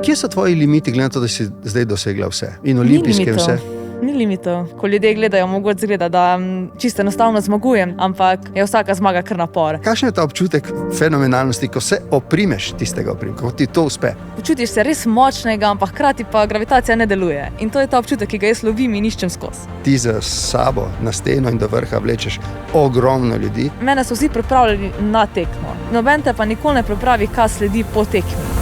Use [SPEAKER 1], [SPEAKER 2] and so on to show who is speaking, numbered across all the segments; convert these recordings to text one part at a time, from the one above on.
[SPEAKER 1] Kje so tvoji limiti, glede na to, da si zdaj dosegla vse? In olimpijske vse?
[SPEAKER 2] Ni limitov. Ko ljudje gledajo, mogoče zgleda, da čisto enostavno zmagujem, ampak je vsaka zmaga kar napor.
[SPEAKER 1] Kakšen je ta občutek fenomenalnosti, ko se oprimeš tistega oprimka, ko ti to uspe?
[SPEAKER 2] Počutiš se res močnega, ampak hkrati pa gravitacija ne deluje. In to je ta občutek, ki ga jaz lovim in iščem skozi.
[SPEAKER 1] Ti za sabo na steno in do vrha vlečeš ogromno ljudi.
[SPEAKER 2] Mene so vsi pripravljali na tekmo. Noben te pa nikoli ne pripravi, kaj sledi po tekmi.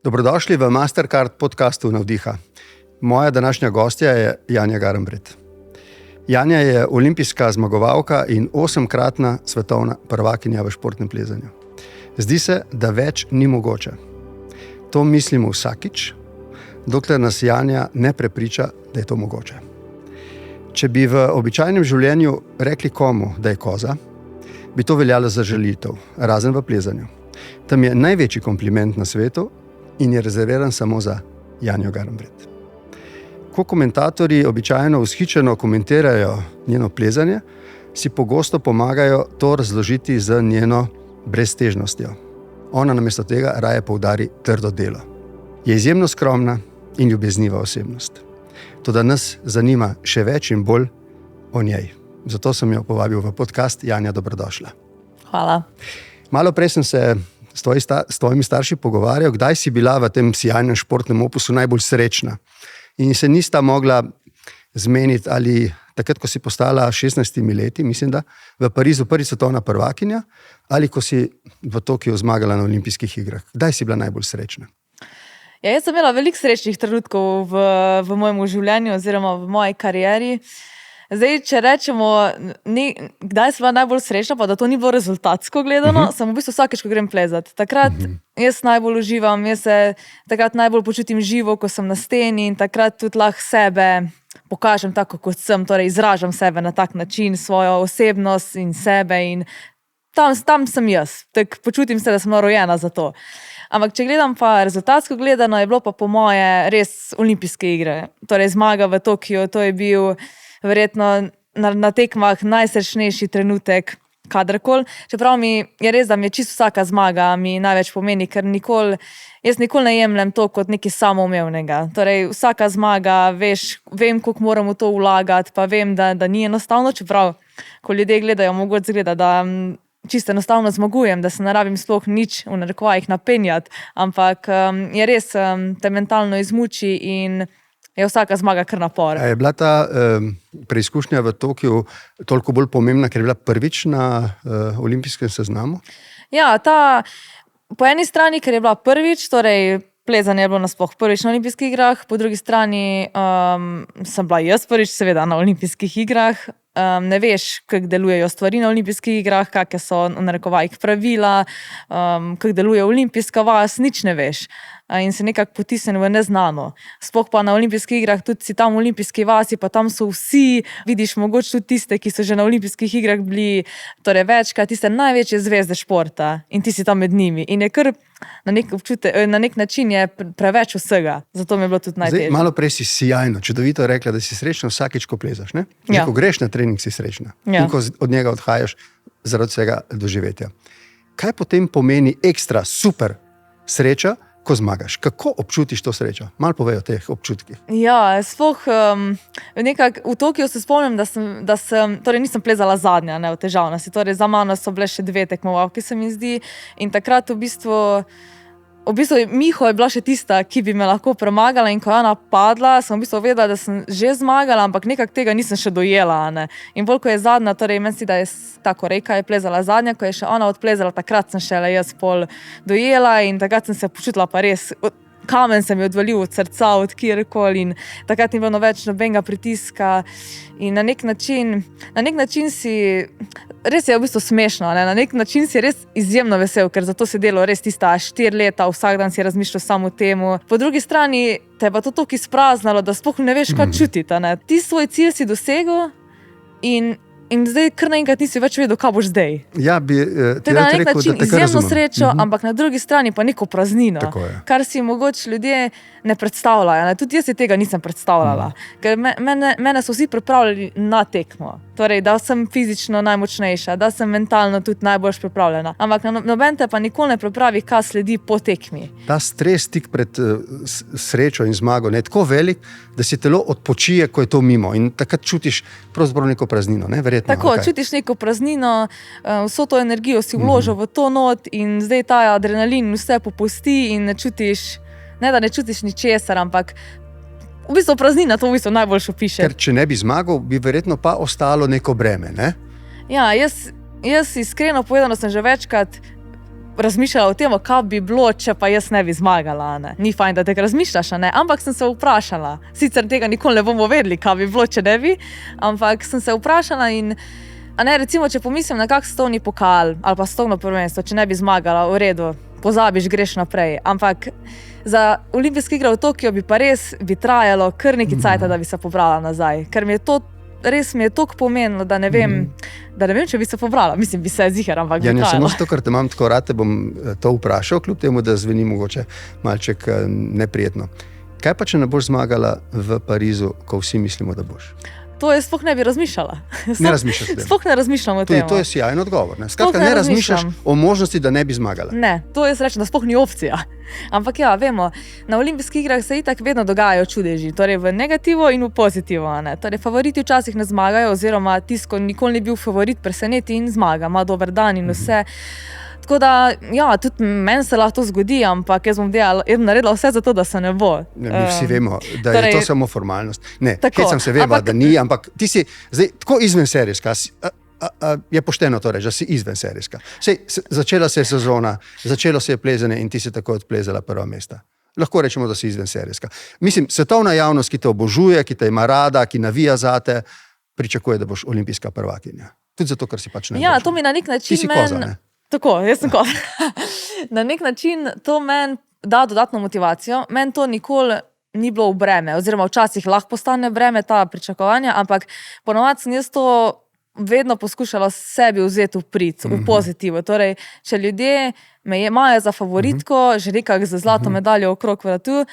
[SPEAKER 1] Dobrodošli v Mastercard podcastu Navdiha. Moja današnja gostja je Janja Garnbret. Janja je olimpijska zmagovalka in 8-kratna svetovna prvakinja v športnem plezanju. Zdi se, da več ni mogoče. To mislimo vsakič, dokler nas Janja ne prepriča, da je to mogoče. Če bi v običajnem življenju rekli komu, da je koza, bi to veljalo za žalitev, razen v plezanju. Tam je največji kompliment na svetu in je rezerviran samo za Janjo Garnbret. Ko komentatorji običajno vzhičeno komentirajo njeno plezanje, si pogosto pomagajo to razložiti z njeno breztežnostjo. Ona namesto tega raje poudari trdo delo. Je izjemno skromna in ljubezniva osebnost. Toda nas zanima še več in bolj o njej. Zato sem jo povabil v podcast. Janja, dobrodošla.
[SPEAKER 2] Hvala.
[SPEAKER 1] Malo prej sem se s tvojimi starši pogovarjal, kdaj si bila v tem sjajnem športnem opusu najbolj srečna. In se nista mogla zmeniti, ali takrat, ko si postala 16 leti, mislim, da v Parizu prvi svetovna prvakinja, ali ko si v Tokiu zmagala na olimpijskih igrah. Kdaj si bila najbolj srečna?
[SPEAKER 2] Ja, jaz sem imela veliko srečnih trenutkov v mojem življenju oziroma v moji karieri. Zdaj, če rečemo, kdaj sem bila najbolj srečna, pa da to ni bilo rezultatsko gledano, sem v bistvu vsakeč, ko grem plezati. Takrat jaz najbolj uživam, jaz se takrat najbolj počutim živo, ko sem na steni in takrat tudi lahko sebe pokažem tako, kot sem, torej izražam sebe na tak način, svojo osebnost in sebe in tam sem jaz. Tak počutim se, da sem rojena za to. Ampak če gledam pa rezultatsko gledano, je bilo pa po moje res olimpijske igre. Torej zmaga v Tokiu, to je bil verjetno na tekmah najsrečnejši trenutek kadarkoli. Čeprav mi je res, da mi je čisto vsaka zmaga mi največ pomeni, ker jaz nikoli ne jemljem to kot nekaj samoumevnega. Torej vsaka zmaga, vem, koliko moram v to vlagati, pa vem, da ni enostavno, čeprav ko ljudje gledajo, mogoče zgleda, da čisto enostavno zmagujem, da se ne rabim sploh nič v narekovajih napenjati, ampak je res te mentalno izmuči in je vsaka zmaga kar napor.
[SPEAKER 1] Je bila ta preizkušnja v Tokiu toliko bolj pomembna, ker je bila prvič na olimpijskem seznamu?
[SPEAKER 2] Ja, po eni strani, ker je bila prvič, torej plezanje je bilo nasploh prvič na olimpijskih igrah, po drugi strani sem bila jaz prvič seveda na olimpijskih igrah. Ne veš, kako delujejo stvari na olimpijskih igrah, kakšne so v narekovajih pravila, kako deluje olimpijska vas, nič ne veš. In se nekako potisnem v neznano. Sploh pa na olimpijskih igrah, tudi si tam v olimpijski vasi, pa tam so vsi, vidiš mogoče tudi tiste, ki so že na olimpijskih igrah bili, torej večkrat, tiste največje zvezde športa in ti si tam med njimi. In je kar na nek način je preveč vsega. Zato mi je bilo tudi najtežje.
[SPEAKER 1] Zdaj, malo prej si sjajno, čudovito rekla, da si srečna vsakič, ko plezaš, ne? Že
[SPEAKER 2] Ja.
[SPEAKER 1] ko greš na trening, si srečna.
[SPEAKER 2] Ja.
[SPEAKER 1] In ko od njega odhajaš zaradi vsega doživetja. Kaj potem pomeni ekstra, super sreča, ko zmagaš? Kako občutiš to srečo? Malo povej o teh občutkih.
[SPEAKER 2] Ja, sploh nekako v Tokiu se spomnim, da sem, torej nisem plezala zadnja, ne, v težavnosti, torej za mano so bile še 2 tekmovalke, se mi zdi, in takrat v bistvu Miho je bila še tista, ki bi me lahko premagala, in ko je ona padla, sem v bistvu vedela, da sem že zmagala, ampak nekako tega nisem še dojela, ne. In bolj, ko je zadnja, torej meni si, da je ta Korejka je plezala zadnja, ko je še ona odplezala, takrat sem šele jaz pol dojela in takrat sem se počutila pa res, kamen se mi odvalil od srca, od kjerkoli, in takrat ni bilo več nobenega pritiska in na nek način si, res je v bistvu smešno, ne? Na nek način si res izjemno vesel, ker zato si delal res tista 4 leta, vsak dan si razmišljal samo o temu. Po drugi strani te pa to toliko izpraznalo, da sploh ne veš, kaj čutiti, ne? Ti svoj cilj si dosegel in in zdaj kar naenkrat nisi več vedel, kaj boš zdaj.
[SPEAKER 1] Ja, bi ti
[SPEAKER 2] Na
[SPEAKER 1] rad
[SPEAKER 2] nek
[SPEAKER 1] rekel,
[SPEAKER 2] način
[SPEAKER 1] da te kar
[SPEAKER 2] izjemno
[SPEAKER 1] razumem.
[SPEAKER 2] srečo, ampak na drugi strani pa neko praznino,
[SPEAKER 1] Tako je.
[SPEAKER 2] kar si mogoče ljudje ne predstavljajo. Ne? Tudi jaz si tega nisem predstavljala, ker mene so vsi pripravljali na tekmo. Torej, da sem fizično najmočnejša, da sem mentalno tudi najbolj pripravljena. Ampak noben te pa nikoli ne pripravi, kaj sledi po tekmi.
[SPEAKER 1] Ta stres tik pred srečo in zmago je tako velik, da si telo odpočije, ko je to mimo. In takrat čutiš pravzaprav neko praznino. Ne? Verjetno,
[SPEAKER 2] Tako, čutiš neko praznino, vso to energijo si vložil v to not in zdaj ta adrenalin vse popusti in ne čutiš, ne da ne čutiš ničesar, ampak v bistvu praznina to v bistvu najbolj opiše.
[SPEAKER 1] Ker če ne bi zmagal, bi verjetno pa ostalo neko breme. Ne?
[SPEAKER 2] Ja, jaz iskreno povedano sem že večkrat razmišljala o tem, kaj bi bilo, če pa jaz ne bi zmagala. Ne? Ni fajn, da tega razmišljaš, ne? Ampak sem se vprašala. Sicer tega nikoli ne bomo vedeli, kaj bi bilo, če ne bi, ampak sem se vprašala in recimo, če pomislim na kak svetovni pokal ali pa svetovno prvenstvo, če ne bi zmagala, v redu, pozabiš, greš naprej. Ampak za olimpijske igre v Tokiu bi pa res trajalo kar nekaj cajta, da bi se pobrala nazaj. Ker mi je to res toliko pomenilo, da ne vem, če bi se pobrala. Mislim, bi se ziher, ampak bi
[SPEAKER 1] Ja, ne
[SPEAKER 2] trajalo.
[SPEAKER 1] samo zato, ker te imam tako rad, te bom to vprašal, kljub temu, da zveni mogoče malček neprijetno. Kaj pa, če ne boš zmagala v Parizu, ko vsi mislimo, da boš?
[SPEAKER 2] To jaz sploh ne bi razmišljala.
[SPEAKER 1] Ne razmišljaš o tem?
[SPEAKER 2] Sploh ne razmišljam o tem.
[SPEAKER 1] Tudi to je sjajen odgovor. Ne? Skratka,
[SPEAKER 2] Sploh ne
[SPEAKER 1] ne razmišljaš
[SPEAKER 2] razmišljam.
[SPEAKER 1] o možnosti, da ne bi zmagala.
[SPEAKER 2] Ne, to jaz rečem, da sploh ni opcija. Ampak ja, vemo, na olimpijskih igrah se itak vedno dogajajo čudeži, torej v negativo in v pozitivo. Ne? Torej, favoriti včasih ne zmagajo, oziroma tisto, ko nikoli ni bil favorit, preseneti in zmaga, ima dober dan in vse. Tako da, ja, tudi meni se lahko to zgodi, ampak jaz bom naredila vse za to, da se ne bo.
[SPEAKER 1] Ne, mi vsi vemo, da
[SPEAKER 2] torej,
[SPEAKER 1] je to samo formalnost. Ne,
[SPEAKER 2] tako,
[SPEAKER 1] hecam se veva,
[SPEAKER 2] ampak-
[SPEAKER 1] da ni, ampak ti si zdaj tako izvenserijska. Je pošteno to reči, da si izvenserijska. Sej, začela se je sezona, začelo se je plezanje in ti si tako odplezala prva mesta. Lahko rečemo, da si izvenserijska. Mislim, svetovna javnost, ki te obožuje, ki te ima rada, ki navija zate, pričakuje, da boš olimpijska prvakinja. Tudi zato, ker si pač ne.
[SPEAKER 2] Ja, to mi na nek način
[SPEAKER 1] Ti si koza, ne?
[SPEAKER 2] Tako, jaz sem koza. Na nek način to meni da dodatno motivacijo. Meni to nikoli ni bilo v breme, oziroma včasih lahko postane breme ta pričakovanja, ampak ponovadi sem jaz to vedno poskušala sebi vzeti v prid, v pozitivo. Torej, če ljudje me imajo za favoritko, že nekako za zlato medaljo okrog vratu,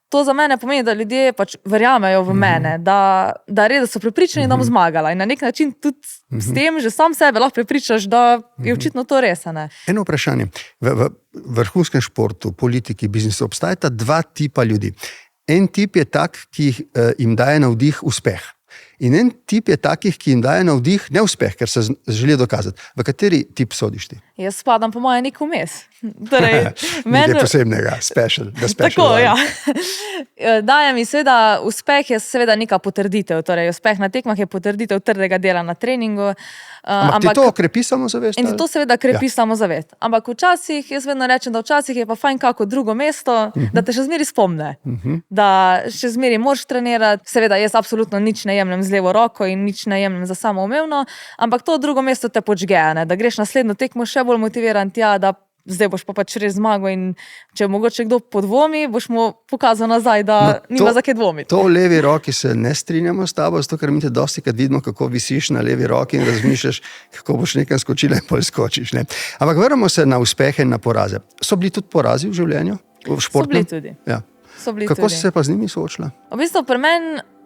[SPEAKER 2] to za mene pomeni, da ljudje pač verjamejo v mene, da res so prepričani, da bom zmagala. In na nek način tudi s tem že sam sebe lahko prepričaš, da je očitno to res. Ne?
[SPEAKER 1] Eno vprašanje. V vrhunskem športu, politiki, biznisu obstajata dva tipa ljudi. En tip je tak, ki jim daje navdih uspeh. In en tip je takih, ki jim daje navdih neuspeh, ker se želijo dokazati. V kateri tip sodiš ti?
[SPEAKER 2] Jaz spadam po moje nek vmes. Torej,
[SPEAKER 1] Nekaj posebnega, special.
[SPEAKER 2] Tako, ja. Daje mi seveda, uspeh je seveda neka potrditev. Torej, uspeh na tekmah je potrditev trdega dela na treningu.
[SPEAKER 1] Ampak ti to krepi samozavest?
[SPEAKER 2] In to seveda krepi samozavest. Ampak včasih, jaz vedno rečem, da včasih je pa fajn kako drugo mesto, da te še zmeri spomne. Da še zmeri moraš trenirati. Seveda, jaz absolutno nič ne jemljem z levo roko in nič ne jemljem za samoumevno, ampak to drugo mesto te počgeja, da greš naslednjo tekmo še bolj motiviran tja, da zdaj boš pa pač res zmagal in če mogoče kdo podvomi, boš mu pokazal nazaj, da nima za kaj dvomiti.
[SPEAKER 1] To v levi roki se ne strinjamo s tabo, zato ker mi te dosti krat vidimo, kako visiš na levi roki in razmišljaš, kako boš nekam skočila in pol skočiš. Ne? Ampak vrnemo se na uspehe in na poraze. So bili tudi porazi v življenju? V športnem?
[SPEAKER 2] So bili tudi.
[SPEAKER 1] Ja.
[SPEAKER 2] So bili
[SPEAKER 1] Kako
[SPEAKER 2] tudi.
[SPEAKER 1] si se pa z njimi soočila?
[SPEAKER 2] V bistvu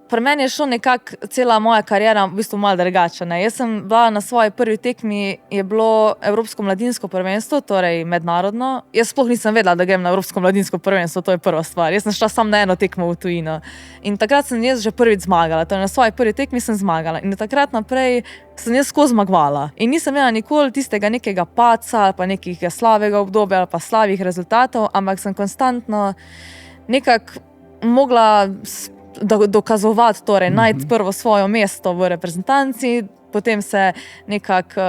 [SPEAKER 2] pri meni je šlo nekako cela moja kariera v bistvu malo drugače. Jaz sem bila na svoji prvi tekmi, je bilo Evropsko mladinsko prvenstvo, torej mednarodno. Jaz sploh nisem vedela, da grem na Evropsko mladinsko prvenstvo, to je prva stvar. Jaz sem šla samo na eno tekmo v tujino. In takrat sem jaz že prvič zmagala, torej na svoji prvi tekmi sem zmagala. In takrat naprej sem jaz skozi zmagovala. In nisem imela nikoli tistega nekega padca ali pa nekega slabega obdobja ali pa slabih rezultatov, ampak sem konstantno nekako mogla dokazovati, torej najti prvo svojo mesto v reprezentanci, potem se nekako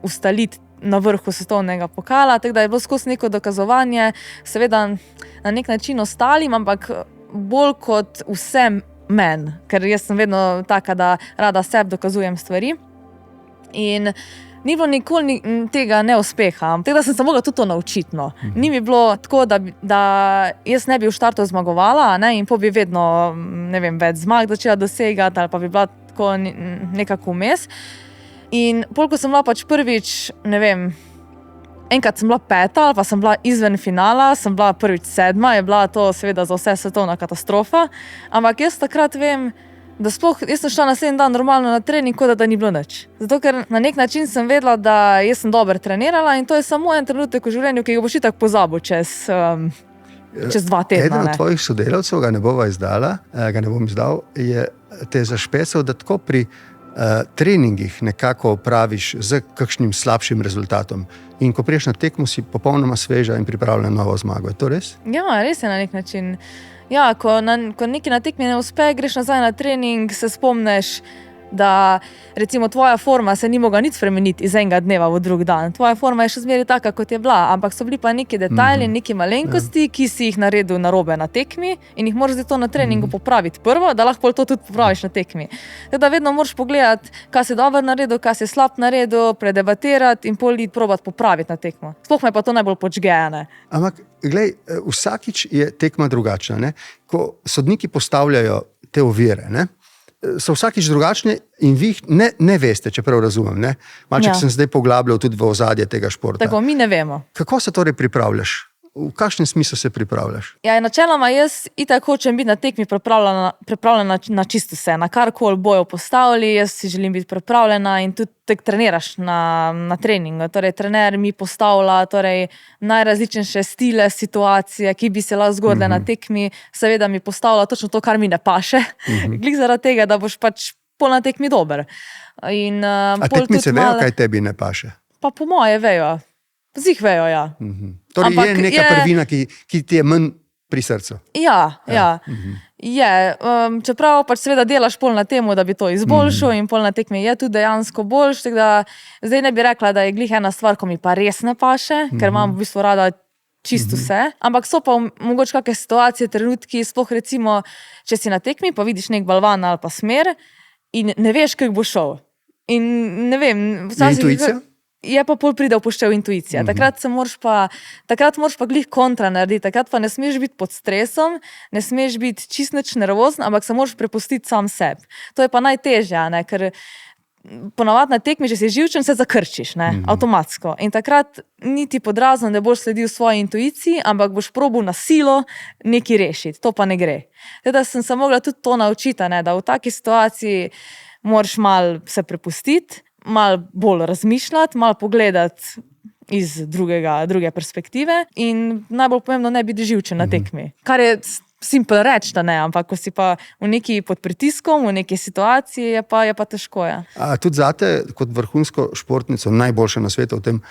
[SPEAKER 2] ustaliti na vrhu svetovnega pokala, tako da je bilo skozi neko dokazovanje, seveda na nek način ostalim, ampak bolj kot vsem meni, ker jaz sem vedno taka, da rada sebi dokazujem stvari. In ni bilo nikoli tega neuspeha, tega sem se mogla tudi to naučiti. No. Ni mi bilo tako, da jaz ne bi v štartu zmagovala, ne, in po bi vedno, ne vem, več zmag začela dosegati ali pa bi bila tako nekako vmes. In pol, ko sem bila pač prvič, ne vem, enkrat sem bila 5. ali pa sem bila izven finala, sem bila prvič 7. je bila to seveda za vse svetovna katastrofa, ampak jaz takrat vem, da sploh, jaz sem šla naslednji dan normalno na trening, kot da ni bilo nič. Zato, ker na nek način sem vedela, da jaz sem dobro trenirala in to je samo en trenutek v življenju, ki ga boš itak pozabil čez 2 tedna.
[SPEAKER 1] Eden od tvojih sodelavcev, ga ne bova izdala, ga ne bom izdal, je te zašpecal, da tako pri treningih nekako opraviš z kakšnim slabšim rezultatom. In ko priješ na tekmo, si popolnoma sveža in pripravljena na novo zmago. Je to res?
[SPEAKER 2] Ja, res je na nek način. Ja, ko nekaj na tekmi ne uspe, greš nazaj na trening, se spomneš, da recimo tvoja forma se ni mogla nič spremeniti iz enega dneva v drug dan. Tvoja forma je še zmeraj taka, kot je bila, ampak so bili pa neki detajli, neki malenkosti, ki si jih naredil narobe na tekmi in jih moraš zdaj to na treningu popraviti prvo, da lahko to tudi popraviš na tekmi. Tako da vedno moraš pogledati, kaj si dobro naredil, kaj si slab naredil, predebatirati in pol iti probati popraviti na tekmo. Sploh me pa to najbolj počgeja, ne.
[SPEAKER 1] Ampak, glej, vsakič je tekma drugačna, ne? Ko sodniki postavljajo te ovire, ne? So vsakič drugačne in vi jih ne veste, čeprav razumem. Ne? Malček sem zdaj poglabljal tudi v ozadje tega športa.
[SPEAKER 2] Tako, mi ne vemo.
[SPEAKER 1] Kako se torej pripravljaš? V kakšnem smislu se pripravljaš?
[SPEAKER 2] Ja, načeloma jaz itak hočem biti na tekmi pripravljena na čisto vse, na karkoli bojo postavili, jaz si želim biti pripravljena in tudi tek treniraš na treningu. Torej, trener mi postavlja najrazličnejše stile, situacije, ki bi se lahko zgodile na tekmi, seveda mi postavlja točno to, kar mi ne paše, glih zaradi tega, da boš pač pol na tekmi dober. In,
[SPEAKER 1] a tekmice vejo, kaj tebi ne paše?
[SPEAKER 2] Pa po moje vejo. Zih vejo, ja.
[SPEAKER 1] Torej ampak je neka prvina, ki ti je manj pri srcu.
[SPEAKER 2] Ja. Je. Čeprav pač seveda delaš pol na temu, da bi to izboljšal in pol na tekmi je tudi dejansko boljš, tako da zdaj ne bi rekla, da je glih ena stvar, ko mi pa res ne paše, ker imam v bistvu rada čisto vse, ampak so pa mogoče kakšne situacije, trenutki, sploh recimo, če si na tekmi, pa vidiš nek balvan ali pa smer in ne veš, kako bo šel. In ne vem,
[SPEAKER 1] intuicija?
[SPEAKER 2] Je pa pol pride upoštev intuicija. Takrat moraš pa glih kontra narediti, takrat pa ne smeš biti pod stresom, ne smeš biti čist nič nervozen, ampak se moraš prepustiti sam sebi. To je pa najtežje, ne? Ker ponavadi na tekmi, če si živčen, se zakrčiš, ne? Avtomatsko. In takrat niti pod razno ne boš sledil svoji intuiciji, ampak boš probal na silo nekaj rešiti. To pa ne gre. Teda sem se mogla tudi to naučiti, ne? Da v taki situaciji moraš malo se prepustiti, malo bolj razmišljati, malo pogledati iz druge perspektive in najbolj pomembno ne biti živčen na tekmi. Kar je simpel reči, da ne, ampak ko si pa v neki pod pritiskom, v neki situaciji, je pa težko. Ja.
[SPEAKER 1] A tudi zate, kot vrhunsko športnico, najboljša na svetu v tem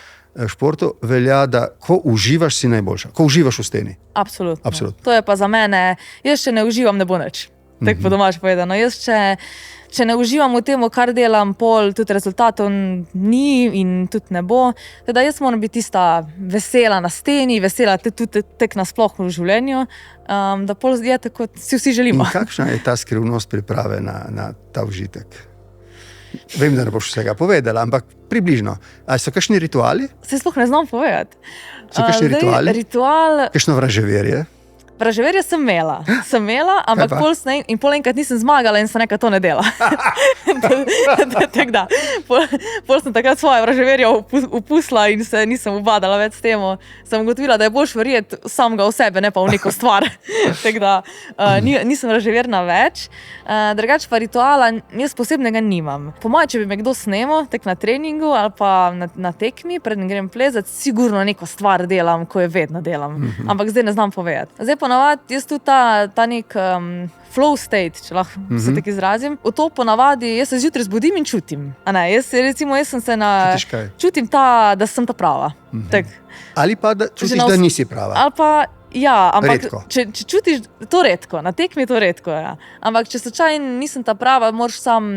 [SPEAKER 1] športu, velja, da ko uživaš, si najboljša. Ko uživaš v steni.
[SPEAKER 2] Absolutno. To je pa za mene, jaz še ne uživam, ne bo nič. Tako po domač povedano. Jaz če ne uživam v tem, kar delam, pol tudi rezultatov ni in tudi ne bo. Teda jaz moram biti tista vesela na steni, vesela tudi tek nasploh v življenju, da pol je tako, si vsi želimo.
[SPEAKER 1] In kakšna je ta skrivnost priprave na ta užitek? Vem, da ne boš vsega povedala, ampak približno. A so kakšni rituali?
[SPEAKER 2] Se sploh ne znam povedati.
[SPEAKER 1] So kakšni rituali? Kakšno vraževerje?
[SPEAKER 2] Vraževerje sem imela, ampak pol enkrat nisem zmagala in sem nekaj to ne dela. Tako da, pol sem takrat svoje vraževerje upusla in se nisem ubadala več s temu. Sem ugotovila, da je boljš verjeti samega v sebe, ne pa v neko stvar. Tako da, nisem vraževerna več. Drugače pa rituala jaz posebnega nimam. Po moje, če bi me kdo snemal, tek na treningu ali pa na tekmi, preden grem plezati, sigurno neko stvar delam, ko jo vedno delam. Ampak zdaj ne znam povedati. Zdaj ponavadi jaz tudi ta nek flow state, če lahko se tako izrazim. V to ponavadi jaz se zjutraj zbudim in čutim. Jaz sem se čutim da sem ta prava.
[SPEAKER 1] Ali pa da čutiš, da nisi prava.
[SPEAKER 2] Ali pa ja, ampak
[SPEAKER 1] redko.
[SPEAKER 2] Če čutiš to redko, na tekmi je to redko, ja. Ampak če slučajno nisem ta prava, moraš sam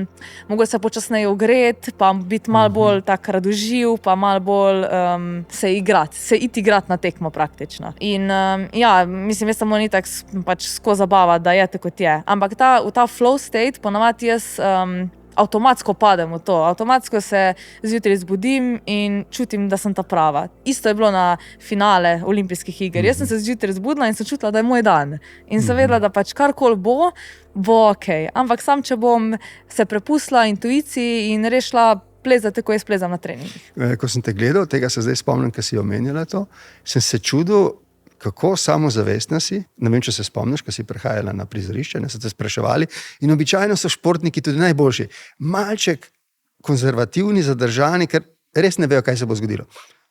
[SPEAKER 2] mogoče se počasneje ogreti, pa biti malo bolj tak radoživ, pa malo bolj se iti igrati na tekmo praktično. In ja, mislim, jaz samo ni tako pač skozi zabava, da je tako kot je. Ampak v ta flow state ponavadi jaz avtomatsko padem v to. Avtomatsko se zjutraj zbudim in čutim, da sem ta prava. Isto je bilo na finale olimpijskih iger. Jaz sem se zjutraj zbudila in sem čutila, da je moj dan. In sem vedela, da pač karkoli bo okej. Ampak sam, če bom se prepustila intuiciji in rešila plezati, ko jaz plezam na treningih.
[SPEAKER 1] Ko sem te gledal, tega se zdaj spomnim, ko si omenjala to, sem se čudil, kako samozavestna si. Ne vem, če se spomniš, ko si prihajala na prizorišče, ne so te spraševali. In običajno so športniki tudi najboljši. Malček konzervativni, zadržani, ker res ne vejo, kaj se bo zgodilo.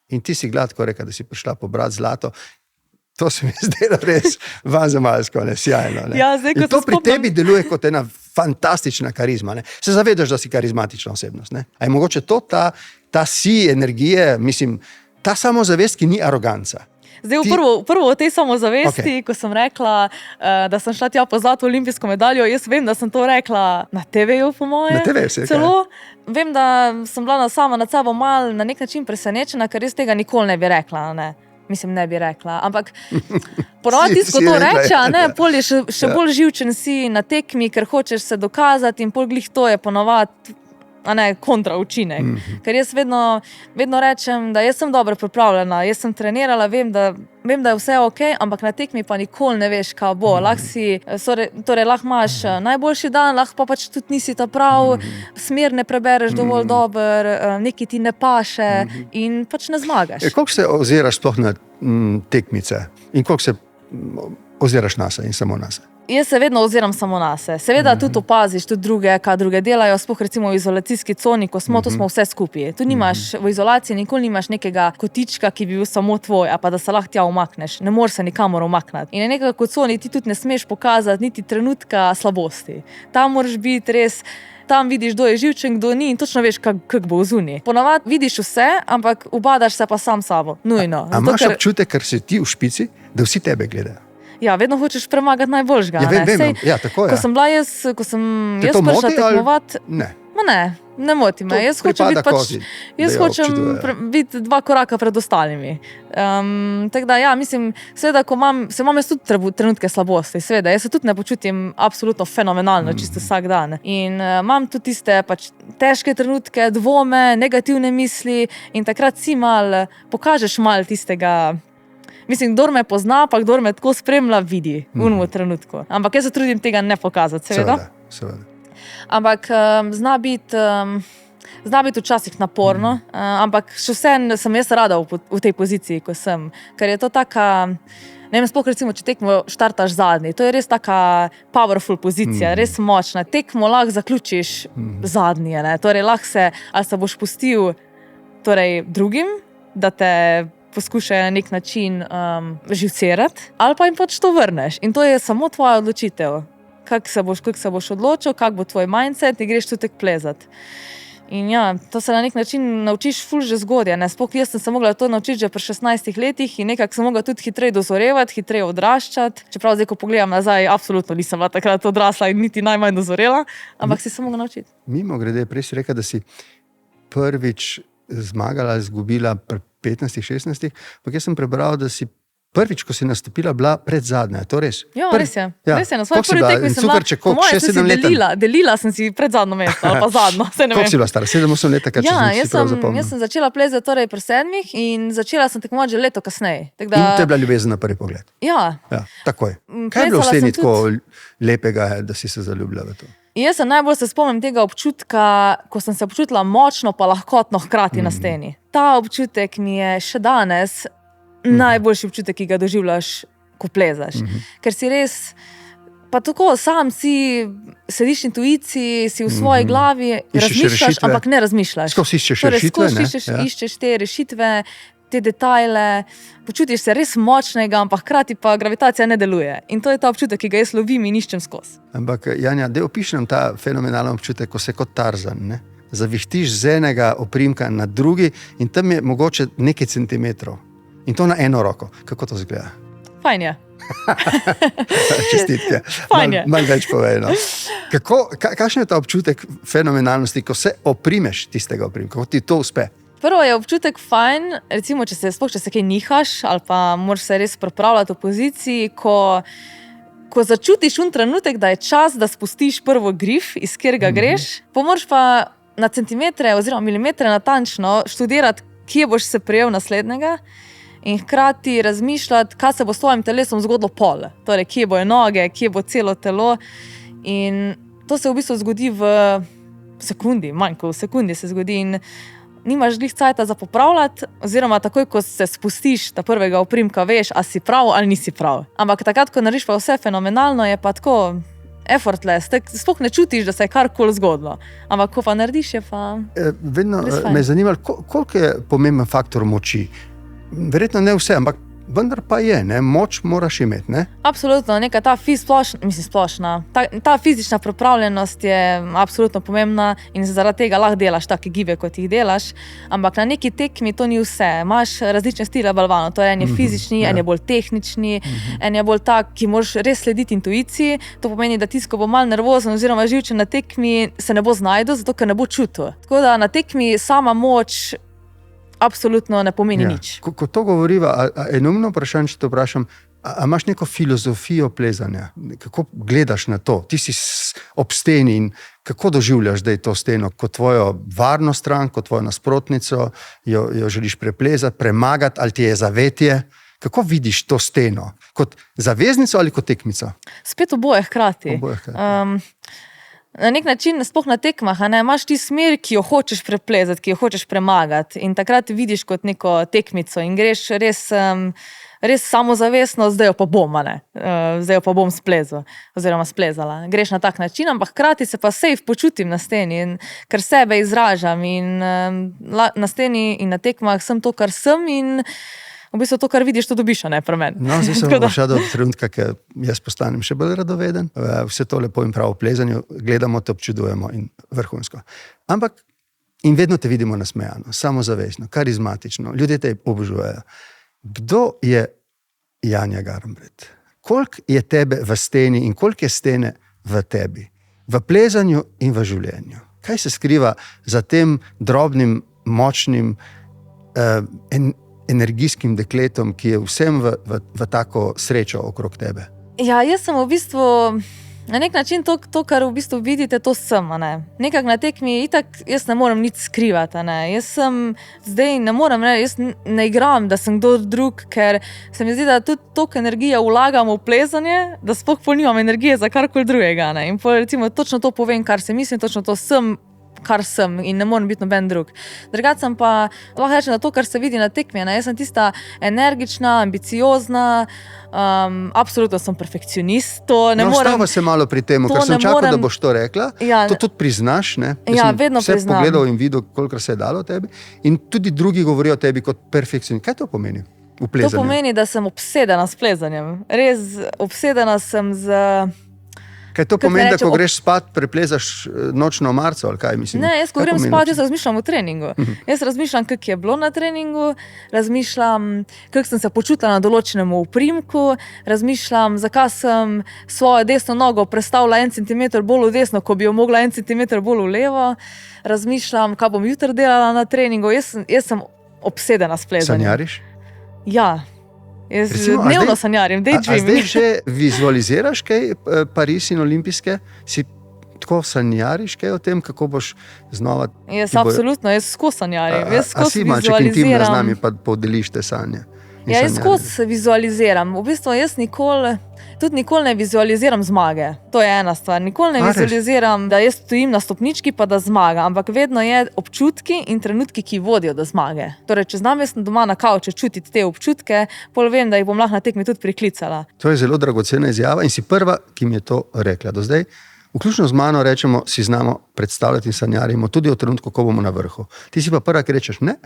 [SPEAKER 1] In ti si gladko rekel, da si prišla pobrati zlato. To se mi je zdelo res vanzemaljsko, sjajno. Ne?
[SPEAKER 2] Ja, zdaj,
[SPEAKER 1] in to pri tebi deluje kot ena fantastična karizma. Ne? Se zavedaš, da si karizmatična osebnost. Ne? A je mogoče to ta si energije, mislim, ta samozavest, ki ni aroganca.
[SPEAKER 2] Zdaj, prvo o tej samozavesti, ko sem rekla, da sem šla tja po zlato olimpijsko medaljo, jaz vem, da sem to rekla na TV-ju, po moje.
[SPEAKER 1] Na TV-ju se je
[SPEAKER 2] celo. Vem, da sem bila sama nad sabo mal na nek način presenečena, ker res tega nikoli ne bi rekla. Ne? Mislim, ne bi rekla, ampak ponovadi tisto, ko to reče, pol je še bolj živčen si na tekmi, ker hočeš se dokazati in pol glih to je ponovadi kontra učinek. Ker jaz vedno rečem, da jaz sem dobro pripravljena, jaz sem trenirala, vem, da je vse ok, ampak na tekmi pa nikoli ne veš, kaj bo. Lahko imaš najboljši dan, lahko pa pač tudi nisi ta prav, smer ne prebereš dovolj dobro, nekaj ti ne paše in pač ne zmagaš.
[SPEAKER 1] Koliko se oziraš sploh na tekmice in koliko se oziraš nase in samo nase?
[SPEAKER 2] Jaz se vedno oziram samo nase. Seveda tudi opaziš tudi druge, kaj druge delajo, sploh recimo v izolacijski coni, ko smo, to smo vse skupaj. Tu nimaš v izolaciji, nikoli nimaš nekega kotička, ki bi bil samo tvoj, a pa da se lahko tja umakneš. Ne moreš se nikamor umaknati. In nekako v coni ti tudi ne smeš pokazati niti trenutka slabosti. Tam moraš biti res, tam vidiš, kdo je živčen, kdo ni in točno veš, kak bo zunaj. Ponavadi vidiš vse, ampak ubadaš se pa sam sabo. Nujno.
[SPEAKER 1] A imaš občutek, ker si ti v špici, da vsi tebe gledajo?
[SPEAKER 2] Ja, vedno hočeš premagati najboljšega.
[SPEAKER 1] Vem. Ja, tako je.
[SPEAKER 2] Ko sem bila jaz prišla tekmovati, ne moti me. Jaz hočem biti 2 koraka pred ostalimi. Tako da, ja, mislim, seveda, ko imam jaz tudi trenutke slabosti, seveda, jaz se tudi ne počutim absolutno fenomenalno, čisto vsak dan. In imam tudi tiste pač težke trenutke, dvome, negativne misli in takrat si pokažeš malo tistega. Mislim, kdor me pozna, pa kdor me tako spremlja, vidi v unem trenutku. Ampak jaz se trudim tega ne pokazati, seveda. Ampak zna biti včasih naporno, ampak še vseeno sem jaz rada v tej poziciji, ko sem. Ker je to taka, ne vem, sploh recimo, če tekmo štartaš zadnji, to je res taka powerful pozicija, res močna. Tekmo lahko zaključiš zadnji, torej lahko ali se boš pustil drugim, da te poskušajo na nek način živcerati, ali pa jim pač to vrneš. In to je samo tvoja odločitev. Kako se boš odločil, kak bo tvoj mindset, ti greš tudi plezati. In ja, to se na nek način naučiš ful že zgodaj. Sploh jaz sem se mogla to naučiti že pri 16 letih in nekako sem mogla tudi hitreje dozorevati, hitreje odraščati. Čeprav zdaj, ko pogledam nazaj, absolutno nisem bila takrat odrasla in niti najmanj dozorela, ampak si se mogla naučiti.
[SPEAKER 1] Mimogrede, prej si rekla, da si prvič zmagala, izgubila pri 15-16, ampak jaz sem prebral, da si prvič, ko si nastopila, bila predzadnja. Je to res?
[SPEAKER 2] Ja, res je. Res je. Na svoji prvi tekmi sem bila, delila sem si predzadnjo mesto, ali pa zadnjo.
[SPEAKER 1] Koliko si bila stara? 7-8 let, kar si prav zapomnila?
[SPEAKER 2] Jaz sem začela plezati pri 7 in začela sem tekmovati že leto kasneje.
[SPEAKER 1] In to je bila ljubezen na prvi pogled?
[SPEAKER 2] Ja.
[SPEAKER 1] Takoj. Kaj je bilo v Sloveniji tako lepega, da si se zaljubila v to?
[SPEAKER 2] Jaz se najbolj spomnim tega občutka, ko sem se počutila močno pa lahkotno hkrati na steni. Ta občutek mi je še danes najboljši občutek, ki ga doživljaš, ko plezaš. Ker si res, pa tako sam si, sediš v intuiciji, si v svoji glavi, razmišljaš, ampak ne razmišljaš.
[SPEAKER 1] Skozi iščeš rešitve,
[SPEAKER 2] iščeš te rešitve, te detajle, počutiš se res močnega, ampak hkrati pa gravitacija ne deluje. In to je ta občutek, ki ga jaz lovim in iščem skozi.
[SPEAKER 1] Ampak, Janja, opiši nam ta fenomenalen občutek, ko se kot Tarzan, zavihtiš z enega oprimka na drugi in tam je mogoče nekaj centimetrov. In to na eno roko. Kako to izgleda?
[SPEAKER 2] Fajn je.
[SPEAKER 1] Čestitke. Malo več povej. No. Kakšen je ta občutek fenomenalnosti, ko se oprimeš tistega oprimka, kako ti to uspe?
[SPEAKER 2] Prvo je občutek fajn, recimo, če se kaj nihaš ali pa moraš se res pripravljati v poziciji, ko začutiš trenutek, da je čas, da spustiš prvo grif, iz katerega greš, pa moraš pa na centimetre oziroma milimetre natančno študirati, kje boš se prijel naslednjega in hkrati razmišljati, kaj se bo s tvojim telesom zgodilo pol. Torej, kje bojo noge, kje bo celo telo. In to se v bistvu zgodi v sekundi, manj kot v sekundi se zgodi in nimaš glih cajta za popravljati, oziroma takoj, ko se spustiš ta prvega oprimka, veš, a si prav ali nisi prav. Ampak takrat, ko narediš pa vse fenomenalno, je pa tako effortless, sploh ne čutiš, da se je karkoli zgodilo. Ampak ko pa narediš, je pa...
[SPEAKER 1] Vedno me je zanimalo, koliko je pomemben faktor moči. Verjetno ne vse, ampak vendar pa je, ne? Moč moraš imeti, ne?
[SPEAKER 2] Absolutno, neka ta splošna, ta fizična pripravljenost je absolutno pomembna in zaradi tega lahko delaš take gibe, kot jih delaš, ampak na neki tekmi to ni vse. Imaš različne stile balvanov, to je en je fizični, en je bolj tehnični, en je bolj tak, ki moraš res slediti intuiciji, to pomeni, da ti, ko bo malo nervozen oziroma živčen na tekmi, se ne bo znajdel, zato ker ne bo čutil. Tako da na tekmi sama moč absolutno ne pomeni nič.
[SPEAKER 1] Ko to govoriva, enomno vprašanje, če te vprašam, a imaš neko filozofijo plezanja? Kako gledaš na to? Ti si ob steni in kako doživljaš, da je to steno kot tvojo varno stran, kot tvojo nasprotnico, jo želiš preplezati, premagati, ali ti je zavetje? Kako vidiš to steno? Kot zaveznico ali kot tekmico?
[SPEAKER 2] Spet oboje hkrati. Na nek način, sploh na tekmah, imaš ti smer, ki jo hočeš preplezati, ki jo hočeš premagati in takrat vidiš kot neko tekmico in greš res samozavestno, zdaj jo pa bom, zdaj jo pa bom splezal oziroma splezala. Greš na tak način, ampak hkrati se pa safe počutim na steni, ker sebe izražam in na steni in na tekmah sem to, kar sem in v bistvu to, kar vidiš, to dobiš, a ne pri meni.
[SPEAKER 1] No, zdaj sem prišel do trenutka, ker jaz postanem še bolj radoveden. Vse to lepo in prav v plezanju, gledamo, te občudujemo in vrhunsko. Ampak in vedno te vidimo nasmejano, samozavestno, karizmatično, ljudje te obožujejo. Kdo je Janja Garnbret? Koliko je tebe v steni in koliko je stene v tebi? V plezanju in v življenju. Kaj se skriva za tem drobnim, močnim, energijskim dekletom, ki je vsem v tako srečo okrog tebe?
[SPEAKER 2] Ja, jaz sem v bistvu, na nek način to, kar v bistvu vidite, to sem, Nekak na tekmi, itak jaz ne morem nič skrivati, Jaz sem, zdaj ne morem, jaz ne igram, da sem kdo drug, ker se mi zdi, da tudi toliko energije vlagam v plezanje, da sploh pol nimam energije za karkoli drugega, In pol recimo točno to povem, kar se mislim, točno to sem, kar sem in ne morem biti noben drug. Drugače sem pa, lahko rečem, da to, kar se vidi na tekmi, Jaz sem tista energična, ambiciozna, absolutno sem perfekcionist, to ne morem...
[SPEAKER 1] Ostava se malo pri tem, ker sem čakal, da boš to rekla, to tudi priznaš, ne?
[SPEAKER 2] Ja, vedno priznam.
[SPEAKER 1] Vse pogledal in videl, kolikor se je dalo tebi in tudi drugi govorijo o tebi kot perfekcionist. Kaj to pomeni v plezanju?
[SPEAKER 2] To pomeni, da sem obsedena s plezanjem. Res obsedena sem z...
[SPEAKER 1] Kaj to pomeni, da ko greš spat, preplezaš nočno marco, ali kaj mislim?
[SPEAKER 2] Ne, jaz ko grem spat, jaz razmišljam o treningu. Jaz razmišljam, kako je bilo na treningu, razmišljam, kako sem se počutila na določenem oprimku, razmišljam, zakaj sem svojo desno nogo prestavila 1 centimeter bolj v desno, ko bi jo mogla 1 centimeter bolj v levo, razmišljam, kaj bom jutri delala na treningu. Jaz sem obsedena s plezanjem.
[SPEAKER 1] Sanjariš?
[SPEAKER 2] Ja. Jaz dnevno sanjarim, daydreaming.
[SPEAKER 1] A zdaj že vizualiziraš kaj Pariz in olimpijske? Si tako sanjariš kaj o tem, kako boš znova...
[SPEAKER 2] Absolutno, jaz skozi sanjarim.
[SPEAKER 1] A si malček intimna z nami, pa podeliš te sanje?
[SPEAKER 2] Ja, jaz skozi vizualiziram. V bistvu jaz tudi nikoli ne vizualiziram zmage. To je ena stvar. Nikoli ne vizualiziram, da jaz stojim na stopnički pa da zmagam, ampak vedno je občutki in trenutki, ki vodijo do zmage. Torej, če znam jaz doma na kavču čutiti te občutke, pol vem, da jih bom lahko na tekmi tudi priklicala.
[SPEAKER 1] To je zelo dragocena izjava in si prva, ki mi je to rekla. Do zdaj, vključno z mano rečemo, si znamo predstavljati in sanjarimo tudi v trenutku, ko bomo na vrhu. Ti si pa prva, ki rečeš ne.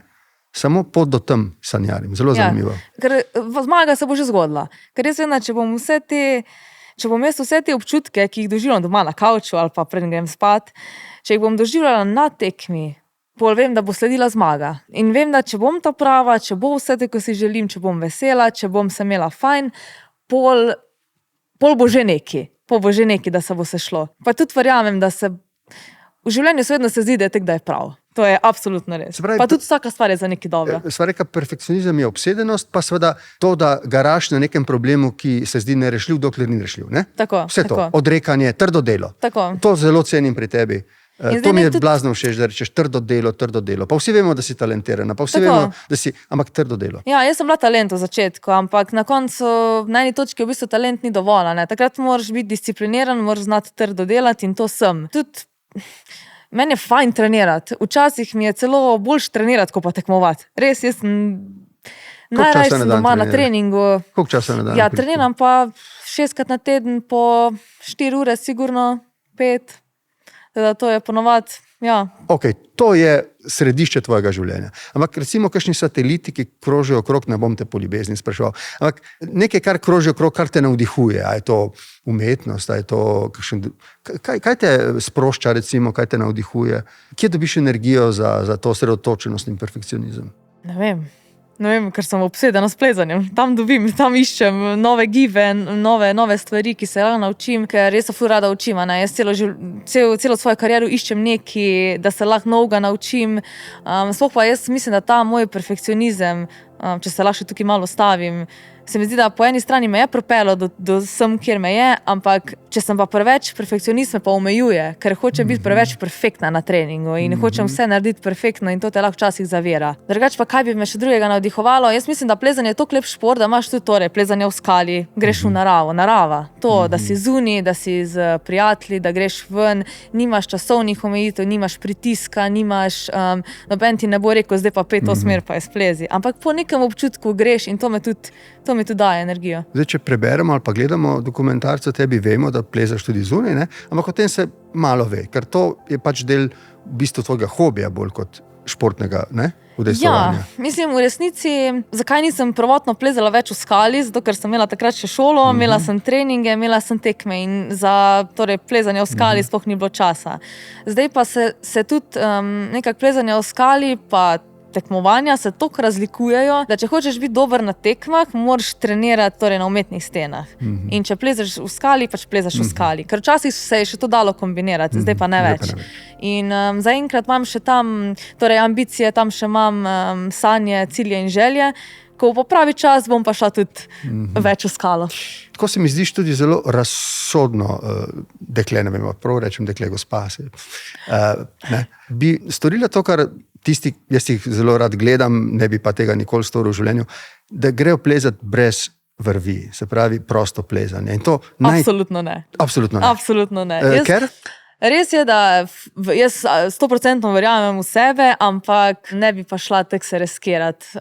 [SPEAKER 1] Samo pot do tam sanjarim. Zelo zanimivo.
[SPEAKER 2] Ker zmaga se bo že zgodila. Ker jaz vem, če bom jaz vse te občutke, ki jih doživljam doma na kavču ali pa preden grem spat, če jih bom doživljala na tekmi, pol vem, da bo sledila zmaga. In vem, da če bom ta prava, če bo vse te, ko si želim, če bom vesela, če bom se imela fajn, pol bo že neki. Pol bo že neki, da se bo se šlo. Pa tudi verjamem, da se v življenju vedno se zdi, da je prav. To je absolutno res. Pa tudi vsaka stvar je za nekaj dobro.
[SPEAKER 1] Sva reka, perfekcionizem je obsedenost, pa seveda to, da garaš na nekem problemu, ki se zdi nerešljiv, dokler ni rešljiv. Ne?
[SPEAKER 2] Tako,
[SPEAKER 1] vse to, odrekanje, trdo delo.
[SPEAKER 2] Tako.
[SPEAKER 1] To zelo cenim pri tebi. To mi je blazno všeč, da rečeš trdo delo. Pa vsi vemo, da si talentirana, pa vsi vemo, da si, ampak trdo delo.
[SPEAKER 2] Ja, jaz sem bila talent v začetku, ampak na koncu, na eni točki v bistvu talent ni dovolj. Takrat moraš biti discipliniran, moraš znati trdo delati in to sem. Tudi Meni je fajn trenirati. Včasih mi je celo boljš trenirati, kot pa tekmovati. Res, jaz najraje sem doma na treningu.
[SPEAKER 1] Koliko časa na dan?
[SPEAKER 2] Ja, treniram pa 6krat na teden, po 4 ure, sigurno 5. Teda to je ponovadi, ja.
[SPEAKER 1] Ok, to je središče tvojega življenja. Ampak recimo, kakšni sateliti, ki krožijo okrog, ne bom te po ljubezni spraševal, ampak nekaj, kar kroži okrog, kar te navdihuje, a je to umetnost, a je to kaj te sprošča, recimo, kaj te navdihuje? Kje dobiš energijo za to osredotočenost in perfekcionizem?
[SPEAKER 2] Ne vem, ker sem obsedena s plezanjem. Tam iščem nove gibe, nove stvari, ki se lahko naučim, ker res se ful rada učim. Jaz celo svojo kariero iščem nekaj, da se lahko novega naučim. Sploh pa jaz mislim, da ta moj perfekcionizem, če se lahko še tukaj malo stavim, se mi zdi, da po eni strani me je propelo do sem, kjer me je, ampak če sem pa preveč perfekcionist, me pa omejuje, ker hočem biti preveč perfektna na treningu in hočem vse narediti perfektno in to te lahko včasih zavira. Drugače pa kaj bi me še drugega navdihovalo? Jaz mislim, da plezanje je toliko lep šport, da imaš tudi plezanje v skali, greš v narava. To, da si zunaj, da si z prijatelji, da greš ven, nimaš časovnih omejitev, nimaš pritiska, noben ti ne bo rekel, zdaj pa 5 smer pa je splezi. Ampak po nekem občutku greš in to mi tudi daje energijo.
[SPEAKER 1] Zdaj, če preberemo ali pa gledamo dokumentarce o tebi, vemo, da plezaš tudi zunaj, ne? Ampak o tem se malo ve, ker to je pač del v bistvu tvojega hobija, bolj kot športnega, ne? Udejstvovanja.
[SPEAKER 2] Ja, mislim, v resnici, zakaj nisem prvotno plezala več v skali, zato ker sem imela takrat še šolo, imela sem treninge, imela sem tekme in za plezanje v skali sploh ni bilo časa. Zdaj pa se tudi nekako plezanje v skali pa tekmovanja se toliko razlikujejo, da če hočeš biti dober na tekmah, moraš trenirati na umetnih stenah. In če plezaš v skali, pač plezaš v skali. Ker včasih se je še to dalo kombinirati, zdaj pa ne več. In zaenkrat imam še tam ambicije, tam še imam sanje, cilje in želje. Ko bo pravi čas, bom pa šla tudi več v skalo.
[SPEAKER 1] Tako se mi zdiš tudi zelo razsodno dekle, ne vem, prav rečem dekle, gospa. Bi storila to, kar jaz jih zelo rad gledam, ne bi pa tega nikoli storil v življenju, da grejo plezati brez vrvi, se pravi prosto plezanje. In to
[SPEAKER 2] Absolutno ne.
[SPEAKER 1] Absolutno ne. Ker?
[SPEAKER 2] Res je, da jaz 100% verjamem v sebe, ampak ne bi pa šla tako se riskirati.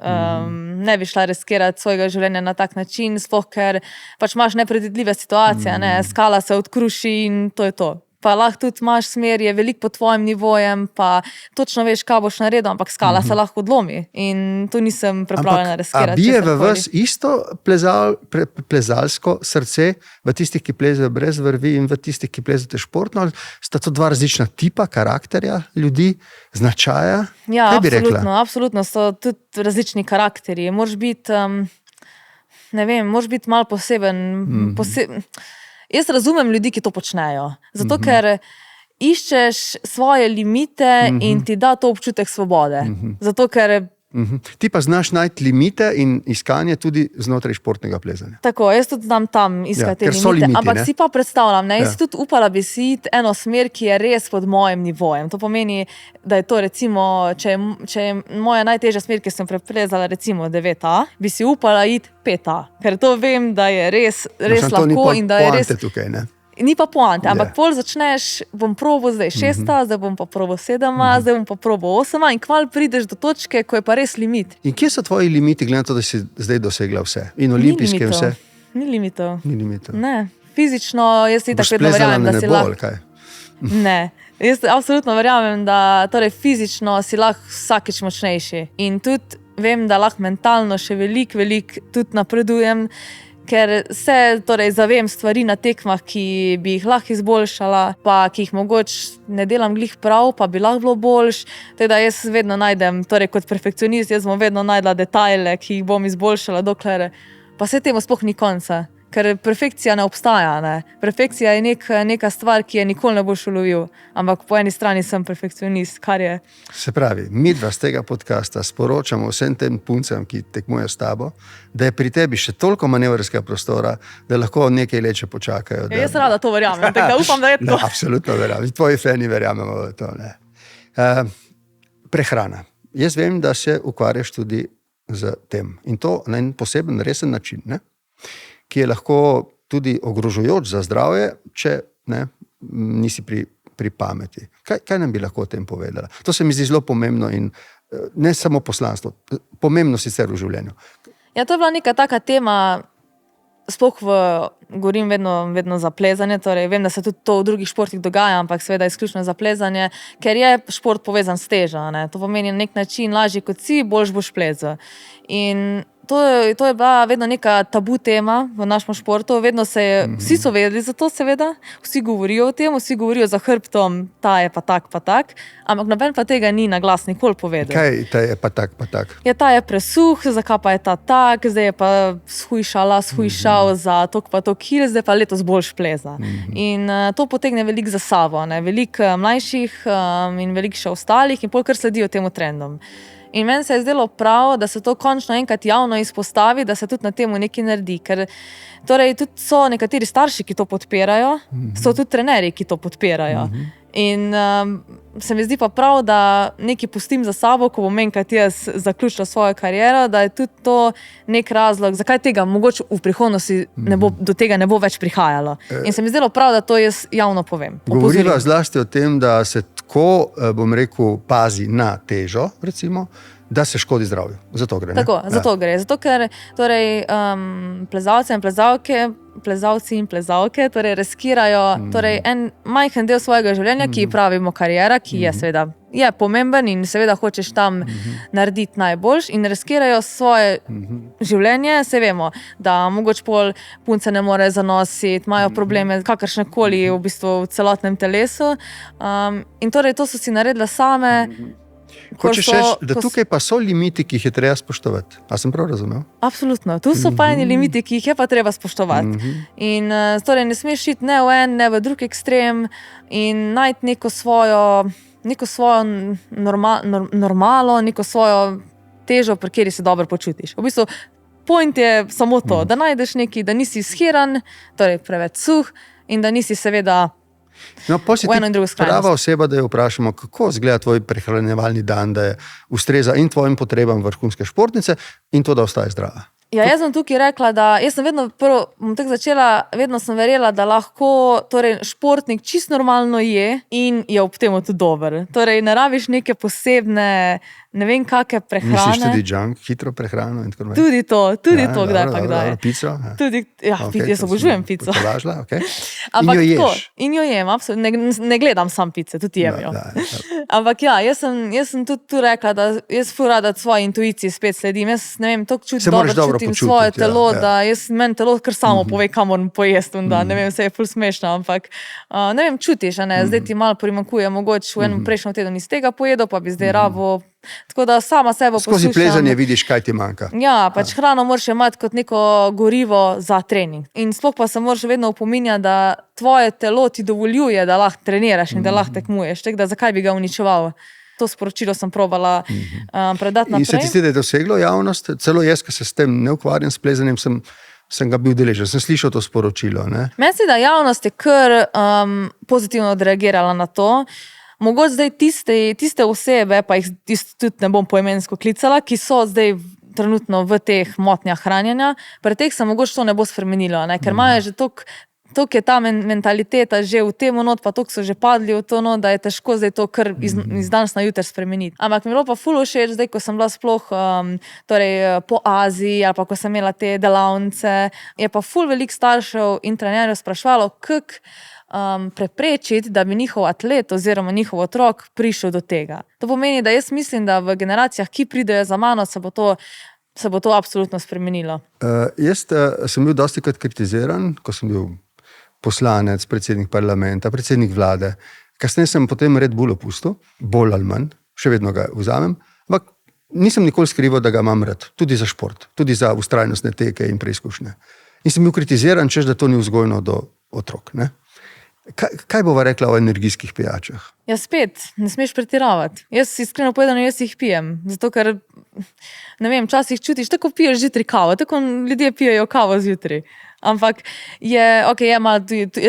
[SPEAKER 2] Ne bi šla riskirati svojega življenja na tak način, sploh ker pač imaš nepredvidljive situacije, skala se odkruši in to je to. Pa lahko tudi imaš smer, je veliko pod tvojim nivojem, pa točno veš, kaj boš naredil, ampak skala se lahko odlomi. In tu nisem pripravljena riskirati.
[SPEAKER 1] Ampak, a bije v vas isto plezalsko srce v tistih, ki plezajo brez vrvi in v tistih, ki plezate športno? Sta to dva različna tipa karakterja ljudi, značaja?
[SPEAKER 2] Ja,
[SPEAKER 1] kaj bi rekla?
[SPEAKER 2] Absolutno so tudi različni karakterji. Moraš biti, ne vem, moraš biti malo poseben. Jaz razumem ljudi, ki to počnejo. Zato, ker iščeš svoje limite in ti da to občutek svobode. Zato, ker
[SPEAKER 1] Ti pa znaš najti limite in iskanje tudi znotraj športnega plezanja.
[SPEAKER 2] Tako, jaz tudi znam tam iskati limite. Ampak si pa predstavljam, jaz tudi upala bi si iti eno smer, ki je res pod mojim nivojem. To pomeni, da je to recimo, če je moja najtežja smer, ki sem preplezala recimo 9A, bi si upala iti 5A. Ker to vem, da je res lahko in da je res...
[SPEAKER 1] Tukaj, ne?
[SPEAKER 2] Ni pa poante, ampak pol začneš, bom probal zdaj 6, zdaj bom pa probal 7, zdaj bom pa probal 8 in kmalu prideš do točke, ko je pa res limit.
[SPEAKER 1] In kje so tvoji limiti, glede na to, da si zdaj dosegla vse? In olimpijske vse?
[SPEAKER 2] Ni limitov.
[SPEAKER 1] Ni limitov.
[SPEAKER 2] Ne, fizično jaz ti tako vedno verjamem, da si lahko. Ne, jaz absolutno verjamem, da fizično si lahko vsakič močnejši. In tudi vem, da lahko mentalno še veliko tudi napredujem, ker se zavem stvari na tekmah, ki bi jih lahko izboljšala, pa ki jih mogoče ne delam glih prav, pa bi lahko bilo boljš. Teda jaz vedno najdem, kot perfekcionist, jaz bom vedno najdla detajle, ki jih bom izboljšala, dokler pa se temu sploh ni konca. Ker perfekcija ne obstaja, ne. Perfekcija je neka stvar, ki je nikoli ne boš ulovil. Ampak po eni strani sem perfekcionist, kar je...
[SPEAKER 1] Se pravi, mi dva z tega podcasta sporočamo vsem tem puncem, ki tekmujejo s tabo, da je pri tebi še toliko manevrskega prostora, da lahko nekaj leče počakajo. Da...
[SPEAKER 2] Jaz rada to verjamem, tako da upam, da je to.
[SPEAKER 1] Absolutno verjamem. Tvoji fani verjamemo v to. Ne. Prehrana. Jaz vem, da se ukvarjaš tudi z tem. In to na en poseben, resen način, ne? Ki je lahko tudi ogrožujoč za zdravje, če nisi pri pameti. Kaj nam bi lahko o tem povedala? To se mi zdi zelo pomembno in ne samo poslanstvo, pomembno sicer v življenju.
[SPEAKER 2] Ja, to je bila neka taka tema, sploh govorim vedno za plezanje, torej vem, da se tudi to v drugih športih dogaja, ampak seveda izključno za plezanje, ker je šport povezan s težo, ne. To pomeni na nek način lažje kot si, boljš boš plezal. In to je bila vedno neka tabu tema v našem športu, vedno vsi so vedeli za to, seveda, vsi govorijo o tem, vsi govorijo za hrbtom, ta je pa tak, ampak noben pa tega ni na glas nikoli povedal.
[SPEAKER 1] Kaj ta je pa tak?
[SPEAKER 2] Ja, ta je presuh, zakaj pa je ta tak, zdaj je pa shujšal za tok pa tok kil, zdaj pa letos boljš pleza. In to potegne veliko za sabo, ne? Veliko mlajših in veliko še ostalih in pol kar sledijo temu trendom. In meni se je zdelo prav, da se to končno enkrat javno izpostavi, da se tudi na temu nekaj naredi, ker torej tudi so nekateri starši, ki to podpirajo, so tudi trenerji, ki to podpirajo. In se mi zdi pa prav, da nekaj pustim za sabo, ko bom enkrat jaz zaključila svojo kariero, da je tudi to nek razlog, zakaj tega mogoče v prihodnosti do tega ne bo več prihajalo. In se mi zdelo prav, da to jaz javno povem.
[SPEAKER 1] Govoriva zlasti o tem, da se tako, bom rekel, pazi na težo, recimo, da se škodi zdravju. Zato gre.
[SPEAKER 2] Tako, zato gre. Zato, ker torej, plezalci in plezalke torej riskirajo en majhen del svojega življenja, ki pravimo kariera, ki je seveda je pomemben in seveda hočeš tam narediti najboljš in riskirajo svoje življenje. Se vemo, da mogoče pol punce ne more zanositi, imajo probleme kakršnekoli v bistvu v celotnem telesu. In torej to so si naredile same.
[SPEAKER 1] Hočeš reči, da tukaj pa so limiti, ki jih je treba spoštovati. A sem prav razumel?
[SPEAKER 2] Absolutno. Tu so pa eni limiti, ki jih je pa treba spoštovati. In torej ne smeš iti ne v en, ne v drug ekstrem in najti neko svojo normalo, neko svojo težo, pri kateri se dobro počutiš. V bistvu point je samo to, da najdeš nekaj, da nisi shiran, torej preveč suh in da nisi seveda
[SPEAKER 1] pa si ti prava oseba, da jo vprašamo, kako izgleda tvoj prehranjevalni dan, da je ustreza in tvojim potrebam vrhunske športnice in to, da ostaje zdrava.
[SPEAKER 2] Ja, jaz sem tukaj rekla, da jaz sem vedno sem verjela, da lahko torej športnik čisto normalno je in je ob tem tudi dober. Torej ne rabiš neke posebne, ne vem kakšne prehrane.
[SPEAKER 1] Misliš tudi junk, hitro prehrano in tako naprej?
[SPEAKER 2] Tudi to, kdaj pa kdaj.
[SPEAKER 1] Pico?
[SPEAKER 2] Jaz obožujem pico.
[SPEAKER 1] In jo ješ?
[SPEAKER 2] In jo jem, absolutno. Ne gledam sam pice, tudi jem jo. Ampak ja, jaz sem tudi tu rekla, da jaz ful rada svoji intuiciji spet sledim. Jaz ne vem, toliko čutim svoje telo, da meni telo kar samo pove, kam moram pojesti, da ne vem, se je ful smešno, ampak ne vem, čutiš, zdaj ti malo primanjkuje, mogoče v enem prejšnjem tednu iz tega pojedel, pa bi zdaj rabo. Tako da sama sebe poslušam.
[SPEAKER 1] Skozi plezanje vidiš, kaj ti manjka.
[SPEAKER 2] Ja, pač hrano moraš imeti kot neko gorivo za trening. In sploh pa se moraš vedno opominjati, da tvoje telo ti dovoljuje, da lahko treniraš in da lahko tekmuješ. Tako da zakaj bi ga uničeval? To sporočilo sem probala predati naprej.
[SPEAKER 1] In se ti zdi, da je doseglo javnost? Celo jaz, ki se s tem ne ukvarjam s plezanjem, sem ga bil deležen, sem slišal to sporočilo.
[SPEAKER 2] Meni se da javnost je kar pozitivno odreagirala na to. Mogoče zdaj tiste osebe, pa jih tudi ne bom poimensko klicala, ki so zdaj trenutno v teh motnjah hranjenja, pri teh se mogoče to ne bo spremenilo, ker imajo že toliko je ta mentaliteta že v tem not, pa toliko so že padli v to not, da je težko zdaj to kar iz danes na jutri spremeniti. Ampak mi je bilo pa ful všeč, zdaj ko sem bila sploh po Aziji ali pa ko sem imela te delavnice, je pa ful veliko staršev in trenerjev spraševalo, kako preprečiti, da bi njihov atlet oziroma njihov otrok prišel do tega. To pomeni, da jaz mislim, da v generacijah, ki pridejo za mano, se bo to absolutno spremenilo.
[SPEAKER 1] Jaz sem bil dostikrat kritiziran, ko sem bil poslanec, predsednik parlamenta, predsednik vlade. Kasneje sem potem Red Bull opustil, bolj ali manj, še vedno ga vzamem, ampak nisem nikoli skrival, da ga imam rad, tudi za šport, tudi za vztrajnostne teke in preizkušnje. In sem bil kritiziran, češ da to ni vzgojno do otrok, ne? Kaj bova rekla o energijskih pijačah?
[SPEAKER 2] Ja, spet, ne smeš pretiravati. Jaz iskreno povedano, jaz jih pijem. Zato, ker, ne vem, včasih čutiš, tako piješ zjutraj kavo, tako ljudje pijejo kavo zjutraj. Ampak je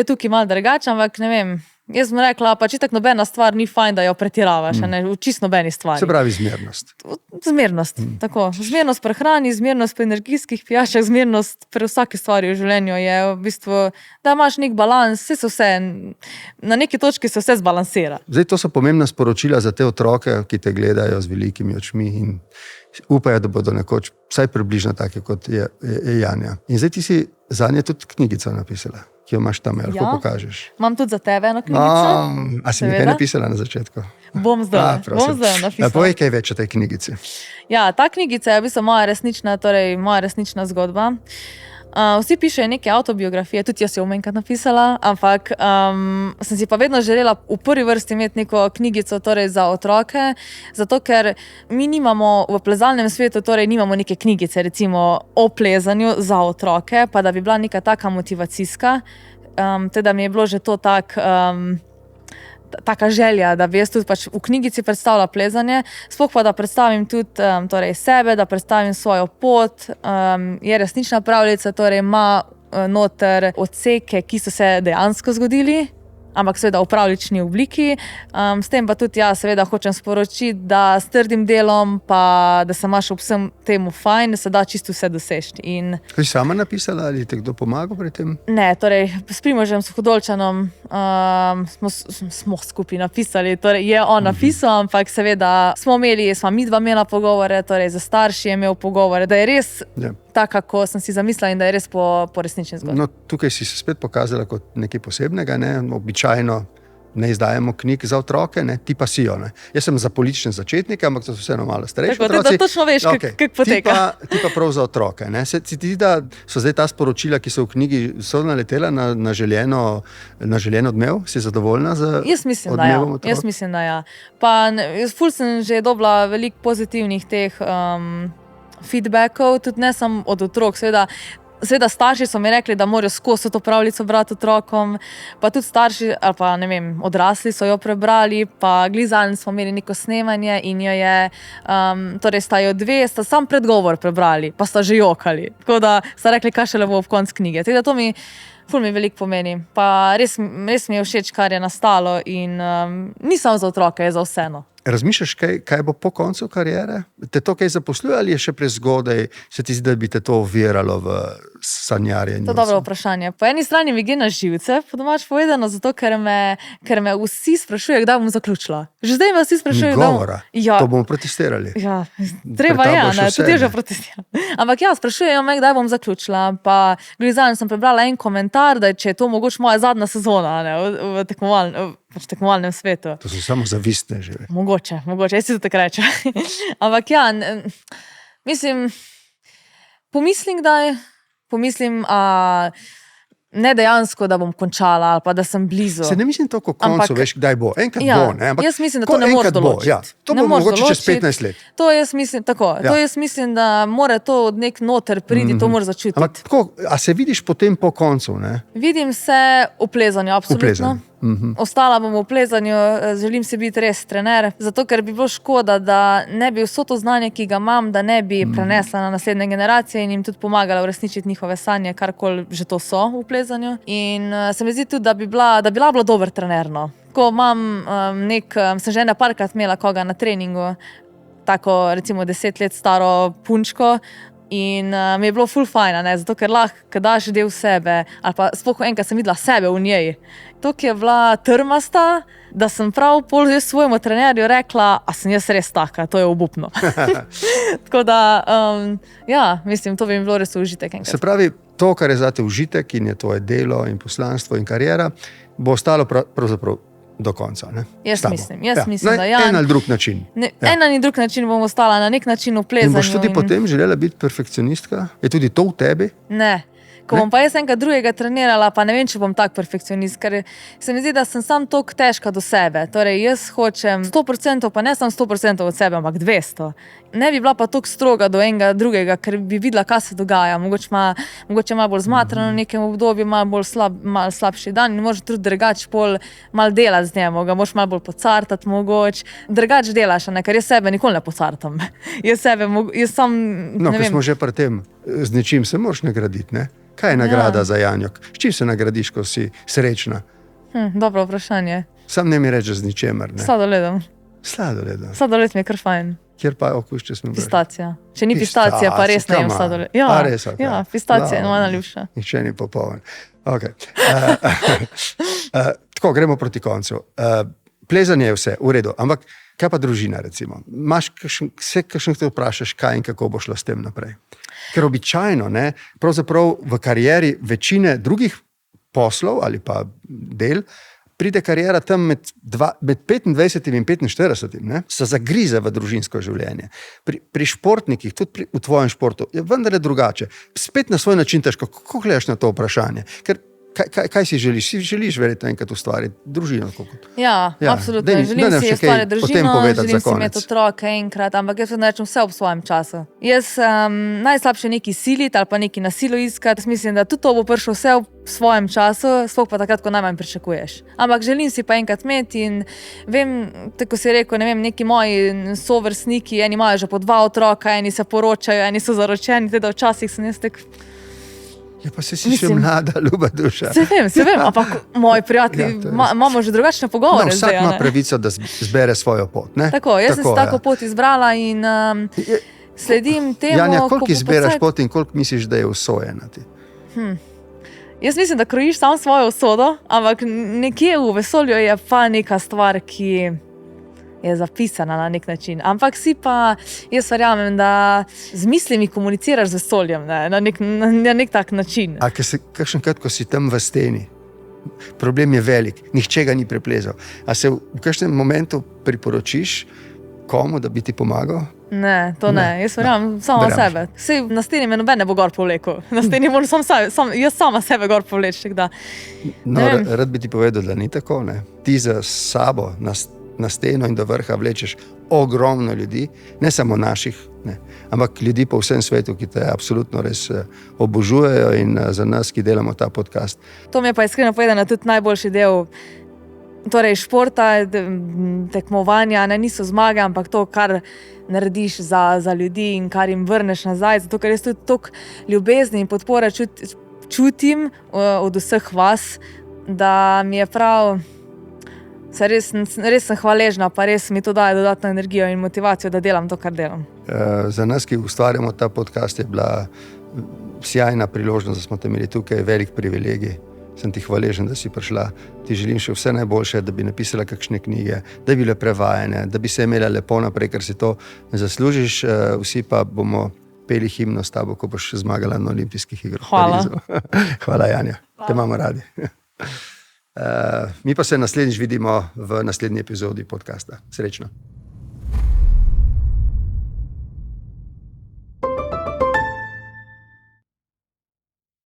[SPEAKER 2] tukaj malo drugače, ampak ne vem, Jaz sem rekla, pa čitak nobena stvar ni fajn, da jo pretiravaš, ne, v čisto nobeni stvari.
[SPEAKER 1] Se pravi zmernost.
[SPEAKER 2] Zmernost, tako. Zmernost pri hrani, zmernost pri energijskih pijačah, zmernost pri vsaki stvari v življenju je v bistvu, da imaš nek balans, na neki točki se vse zbalansira.
[SPEAKER 1] Zdaj, to so pomembna sporočila za te otroke, ki te gledajo z velikimi očmi in upajo, da bodo nekoč vsaj približno take, kot je Janja. In zdaj ti si zanje tudi knjigico napisala, ki jo imaš tam, lahko pokažeš.
[SPEAKER 2] Imam tudi za tebe eno knjigico.
[SPEAKER 1] A si mi kaj napisala na začetku?
[SPEAKER 2] Bom zdaj napisala.
[SPEAKER 1] Povej kaj več o tej knjigici.
[SPEAKER 2] Ja, ta knjigica je v bistvu moja resnična zgodba. Vsi pišejo neke avtobiografije, tudi jaz jo enkrat napisala, ampak sem si pa vedno želela v prvi vrsti imeti neko knjigico za otroke, zato ker mi nimamo v plezalnem svetu, nimamo neke knjigice recimo o plezanju za otroke, pa da bi bila neka taka motivacijska, teda mi je bilo že to taka želja, da bi jaz tudi pač v knjigici predstavila plezanje, sploh pa da predstavim tudi sebe, da predstavim svojo pot, je resnična pravljica, ima noter odseke, ki so se dejansko zgodili, ampak seveda v pravljični obliki. S tem pa tudi seveda hočem sporočiti, da s trdim delom, pa da se imaš ob vsem temu fajn, da se da čisto vse doseči.
[SPEAKER 1] Si sama napisala ali te kdo pomagal pri tem?
[SPEAKER 2] Ne, s Primožem Suhodolčanom smo skupaj napisali, je on napisal, ampak seveda sva midva imela pogovore, za starši je imel pogovore, da je res taka, kako sem si zamislila in da je res po resnični zgodbi.
[SPEAKER 1] No, tukaj si se spet pokazala kot nekaj posebnega, običajno ne izdajamo knjig za otroke, ti pa si jo. Jaz sem za politične začetnike, ampak to so vseeno malo starejši otroci.
[SPEAKER 2] Tako, da točno veš, kako poteka.
[SPEAKER 1] Ti pa prav za otroke. Se ti zdi, da so zdaj ta sporočila, ki so v knjigi, so naletela na željen odmev? Si zadovoljna z odmevom otrok?
[SPEAKER 2] Jaz mislim, da ja. Pa ful sem že dobila veliko pozitivnih teh feedbackov, tudi ne samo od otrok, seveda starši so mi rekli, da morajo skozi to pravljico brati otrokom, pa tudi starši, ali pa ne vem, odrasli so jo prebrali, pa glizalni smo imeli neko snemanje in jo je, sta jo dve, sta sam predgovor prebrali, pa sta že jokali, tako da sta rekli, kaj šele bo ob koncu knjige. Tako da to mi veliko pomeni, pa res mi je všeč, kar je nastalo in ni samo za otroke, je za vseeno.
[SPEAKER 1] Razmišljaš, kaj bo po koncu kariere? Te to kaj zaposluje ali je še prezgodaj, se ti zdi, da bi te to oviralo v sanjarjenju?
[SPEAKER 2] To je dobro vprašanje. Po eni strani mi gre na živce, po domač povedano, zato ker me vsi sprašujejo, kdaj bom zaključila. Že zdaj me vsi sprašujejo,
[SPEAKER 1] kdaj... Ni govora, to bomo protestirali.
[SPEAKER 2] Ja, treba tudi že protestirati. Ampak sprašujejo me, kdaj bom zaključila. Pa glizalno sem prebrala en komentar, da če je to mogoče moja zadnja sezona v tekmovalnem svetu.
[SPEAKER 1] To so samo zavistne že.
[SPEAKER 2] Mogoče, jaz si to tako rečem. Ampak pomislim, ne dejansko, da bom končala ali pa da sem blizu.
[SPEAKER 1] Se ne mislim toliko koncu, veš, kdaj bo. Enkrat bo, ne? Ampak
[SPEAKER 2] jaz mislim, da to ne moreš določiti.
[SPEAKER 1] To bo mogoče čez 15 let.
[SPEAKER 2] To jaz mislim, da mora to od nek noter pridi, to moraš začutiti.
[SPEAKER 1] Ampak tako, a se vidiš potem po koncu, ne?
[SPEAKER 2] Vidim se v plezanju, absolutno. Ostala bom v plezanju, želim si biti res trener, zato ker bi bilo škoda, da ne bi vso to znanje, ki ga imam, da ne bi prenesla na naslednje generacije in jim tudi pomagala uresničiti njihove sanje, karkoli že to so v plezanju. In se mi zdi tudi, da bi bila dober trener. Ko imam sem že parkrat imela koga na treningu, tako recimo 10 let staro punčko, in mi je bilo ful fajn, zato ker lahko daš del sebe, ali pa sploh enkrat sem videla sebe v njej. To, ki je bila trmasta, da sem prav pol svojemu trenerju rekla, a sem jaz res taka, to je obupno. Tako da, mislim, to bi mi bilo res užitek enkrat.
[SPEAKER 1] Se pravi, to, kar je zate užitek in je tvoje delo in poslanstvo in karijera, bo ostalo pravzaprav do konca, ne?
[SPEAKER 2] Jaz mislim, da
[SPEAKER 1] en ali drug način.
[SPEAKER 2] En ali drug način bom ostala na nek način v plezanju.
[SPEAKER 1] In boš tudi potem želela biti perfekcionistka? Je tudi to v tebi?
[SPEAKER 2] Ne. Ko bom pa jaz enega drugega trenirala, pa ne vem, če bom tak perfekcionist, ker se mi zdi, da sem sam toliko težka do sebe. Torej, jaz hočem 100%, pa ne samo 100% od sebe, ampak 200%. Ne bi bila pa toliko stroga do enega drugega, ker bi videla, kaj se dogaja. Mogoče malo bolj zmatrano v nekem obdobju, malo slabši dan in moraš tudi drugače malo delati z njim, ga moraš malo bolj pocartati mogoče. Drugače delaš, ker jaz sebe nikoli ne pocartam.
[SPEAKER 1] No, ker smo že pri tem, z nečim se moraš nagraditi, ne? Kaj je nagrada za Janjo? S čim se nagradiš, ko si srečna?
[SPEAKER 2] Dobro vprašanje.
[SPEAKER 1] Sam ne mi reče z ničemer. Ne?
[SPEAKER 2] Sladoledom. Sladoled mi je kar fajn.
[SPEAKER 1] Kjer pa okus, če smo bili?
[SPEAKER 2] Pistacija. Če ni pistacija, pa res ne jem sladoled. Ja,
[SPEAKER 1] res, okay.
[SPEAKER 2] Ja, pistacija je moja najljubša.
[SPEAKER 1] Nihče ni popoln. Okay. Tako, gremo proti koncu. Plezanje je vse, v redu, ampak kaj pa družina, recimo? Imaš kakšen te vprašaš, kaj in kako bo šlo s tem naprej? Ker običajno, ne, pravzaprav v karieri večine drugih poslov ali pa del, pride karijera tam med 25 in 45, ne, se zagrize v družinsko življenje. Pri športnikih, tudi v tvojem športu, je vendar drugače. Spet na svoj način težko, kako gledaš na to vprašanje? Ker kaj si želiš? Si želiš verjetno enkrat ustvariti družino?
[SPEAKER 2] Ja, absolutno. Želim si ustvariti družino, želim si imeti otroke enkrat, ampak jaz vedno rečem vse ob svojem času. Jaz najslabše neki siliti ali pa neki na silo iskati. Mislim, da tudi to bo prišlo vse v svojem času, sploh pa takrat, ko najmanj pričakuješ. Ampak želim si pa enkrat imeti in vem, tako si rekel, ne vem, neki moji sovrstniki, eni imajo že po 2 otroka, eni se poročajo, eni so zaročeni, teda včasih sem jaz tak...
[SPEAKER 1] Ja, pa si še mlada, ljuba duša.
[SPEAKER 2] Se vem, ampak moji prijatelji, imamo že drugačne pogovore.
[SPEAKER 1] No, vsak ima pravico, da zbere svojo pot, ne?
[SPEAKER 2] Tako, jaz sem si tako pot izbrala in sledim temu,
[SPEAKER 1] Janja, koliko izberaš pot in koliko misliš, da je usojena ti?
[SPEAKER 2] Jaz mislim, da krojiš sam svojo usodo, ampak nekje v vesolju je pa neka stvar, ki je zapisana na nek način. Ampak si pa, jaz verjamem, da z mislimi komuniciraš z vesoljem, ne? Na nek tak način.
[SPEAKER 1] A kakšenkrat, ko si tam v steni, problem je velik, nihče ga ni preplezal. A se v kakšnem momentu priporočiš komu, da bi ti pomagal?
[SPEAKER 2] Ne, to ne. Jaz verjamem samo sebe. Sej na steni me noben ne bo gor povlekel. Na steni moram jaz sama sebe gor povleči.
[SPEAKER 1] No, rad bi ti povedal, da ni tako, ne? Ti za sabo na steno in do vrha vlečeš ogromno ljudi, ne samo naših, ne, ampak ljudi po vsem svetu, ki te absolutno res obožujejo in za nas, ki delamo ta podcast.
[SPEAKER 2] To mi je pa iskreno povedano tudi najboljši del torej športa, tekmovanja, ne niso zmage, ampak to, kar narediš za ljudi in kar jim vrneš nazaj, zato ker jaz tudi toliko ljubezni in podpore čutim od vseh vas, da mi je prav... Res sem hvaležna, pa res mi to daje dodatno energijo in motivacijo, da delam to, kar delam.
[SPEAKER 1] Za nas, ki ustvarjamo ta podcast, je bila sjajna priložnost, da smo te imeli tukaj, velik privilegij. Sem ti hvaležen, da si prišla. Ti želim še vse najboljše, da bi napisala kakšne knjige, da bi bile prevajane, da bi se imela lepo naprej, ker si to zaslužiš. Vsi pa bomo peli himno s tabo, ko boš zmagala na olimpijskih igrah.
[SPEAKER 2] Hvala.
[SPEAKER 1] Hvala, Janja. Te imamo radi. Mi pa se naslednjič vidimo v naslednji epizodi podcasta. Srečno.